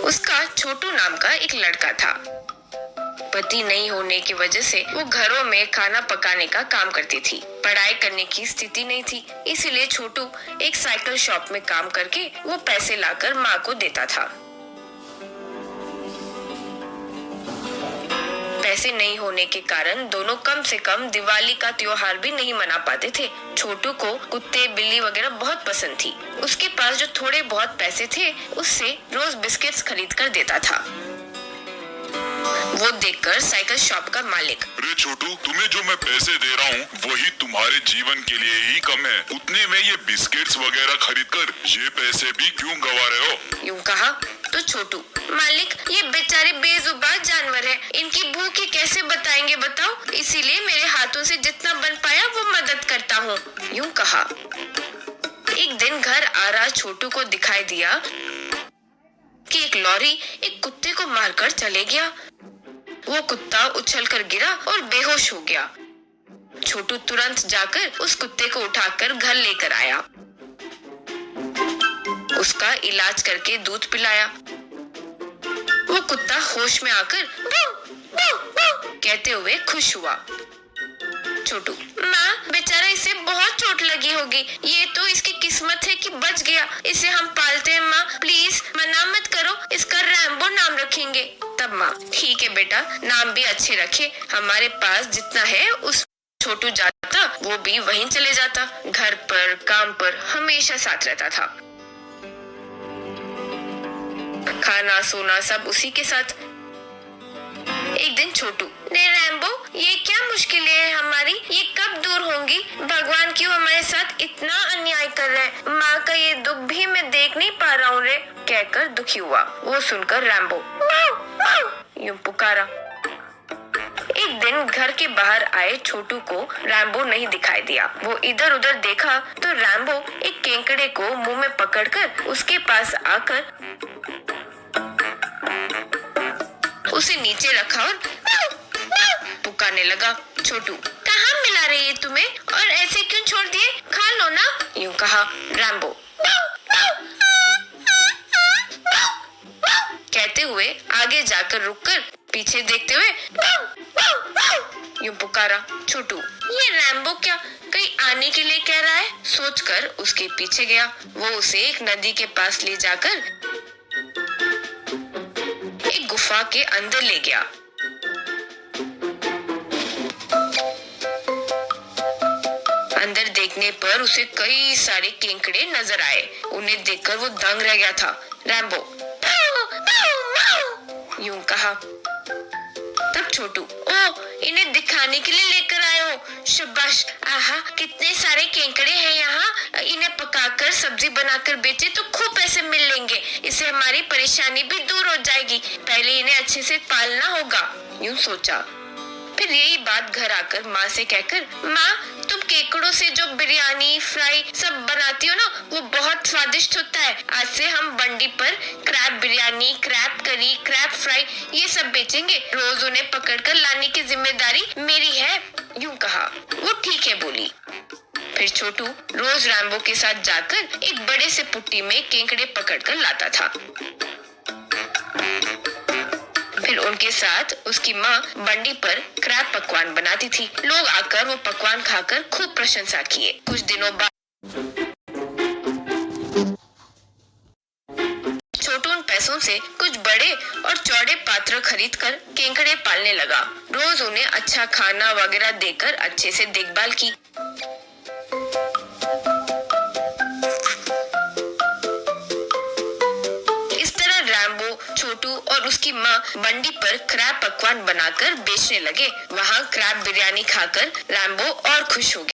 उसका छोटू नाम का एक लड़का था। पति नहीं होने की वजह से वो घरों में खाना पकाने का काम करती थी। पढ़ाई करने की स्थिति नहीं थी, इसीलिए छोटू एक साइकिल शॉप में काम करके वो पैसे लाकर माँ को देता था। पैसे नहीं होने के कारण दोनों कम से कम दिवाली का त्योहार भी नहीं मना पाते थे। छोटू को कुत्ते बिल्ली वगैरह बहुत पसंद थी। उसके पास जो थोड़े बहुत पैसे थे उससे रोज बिस्किट्स खरीद कर देता था। वो देखकर साइकिल शॉप का मालिक, अरे छोटू, तुम्हें जो मैं पैसे दे रहा हूँ वही तुम्हारे जीवन के लिए ही कम है। उतने में ये बिस्किट्स वगैरह खरीद कर ये पैसे भी क्यों गवा रहे हो? यूं कहा तो छोटू, मालिक ये बेचारे बेजुबान जानवर है, इनकी भूख ही कैसे बताएंगे बताओ, इसीलिए मेरे हाथों से जितना बन पाया वो मदद करता हूँ। यूं कहा। एक दिन घर आ रहा छोटू को दिखाई दिया कि एक लॉरी एक कुत्ते को मारकर चले गया। वो कुत्ता उछलकर गिरा और बेहोश हो गया। छोटू तुरंत जाकर उस कुत्ते को उठाकर घर लेकर आया। उसका इलाज करके दूध पिलाया। वो कुत्ता होश में आकर बू, बू, बू कहते हुए खुश हुआ। छोटू, माँ बेचारा इसे बहुत चोट लगी होगी, ये तो इसकी किस्मत है कि बच गया, इसे हम पालते हैं माँ, प्लीज मना मत करो, इसका रैम्बो नाम रखेंगे। तब माँ, ठीक है बेटा, नाम भी अच्छे रखे, हमारे पास जितना है उस छोटू जाता वो भी वहीं चले जाता, घर पर काम पर हमेशा साथ रहता था, खाना सोना सब उसी के साथ। एक दिन छोटू ने, रैम्बो ये क्या मुश्किलें हैं हमारी, ये कब दूर होंगी, भगवान क्यों हमारे साथ इतना अन्याय कर रहे हैं, माँ का ये दुख भी मैं देख नहीं पा रहा हूँ रे, कहकर दुखी हुआ। वो सुनकर रैम्बो यूं पुकारा। एक दिन घर के बाहर आए छोटू को रैम्बो नहीं दिखाई दिया। वो इधर उधर देखा तो रैम्बो एक केकड़े को मुंह में पकड़कर उसके पास आकर उसे नीचे रखा और पुकारने लगा। छोटू, कहाँ मिला रही है तुम्हें और ऐसे क्यों छोड़ दिए, खा लो ना, यूं कहा। रैम्बो कहते हुए आगे जाकर रुककर पीछे देखते हुए यूं पुकारा। छोटू, ये रैम्बो क्या कहीं आने के लिए कह रहा है, सोचकर उसके पीछे गया। वो उसे एक नदी के पास ले जाकर एक गुफा के अंदर ले गया। अंदर देखने पर उसे कई सारे केकड़े नजर आए। उन्हें देखकर वो दंग रह गया था। रैम्बो यूं कहा। तब छोटू, ओ इन्हें दिखाने के लिए लेकर आए हो, शाबाश, आहा कितने सारे केकड़े हैं यहाँ, इन्हें पकाकर सब्जी बनाकर बेचे तो खूब पैसे मिल लेंगे, इससे हमारी परेशानी भी दूर हो जाएगी, पहले इन्हें अच्छे से पालना होगा, यूं सोचा। फिर यही बात घर आकर माँ से कहकर, माँ तुम केकड़ों से जो बिरयानी फ्राई सब बनाती हो ना वो बहुत स्वादिष्ट होता है, आज से हम मंडी पर क्रैब बिरयानी, क्रैब करी, क्रैब फ्राई ये सब बेचेंगे, रोज उन्हें पकड़कर लाने की जिम्मेदारी मेरी है, यूं कहा। वो ठीक है बोली। फिर छोटू रोज रैम्बो के साथ जाकर एक बड़े से पुट्टी में केकड़े पकड़कर लाता था। फिर उनके साथ उसकी माँ मंडी पर क्रैब पकवान बनाती थी। लोग आकर वो पकवान खाकर खूब प्रशंसा किए। कुछ दिनों बाद छोटू उन पैसों से कुछ बड़े और चौड़े पात्र खरीदकर केकड़े पालने लगा। रोज उन्हें अच्छा खाना वगैरह देकर अच्छे से देखभाल की। छोटू और उसकी माँ मंडी पर क्रैब पकवान बनाकर बेचने लगे। वहाँ क्रैब बिरयानी खाकर रैम्बो और खुश हो गया।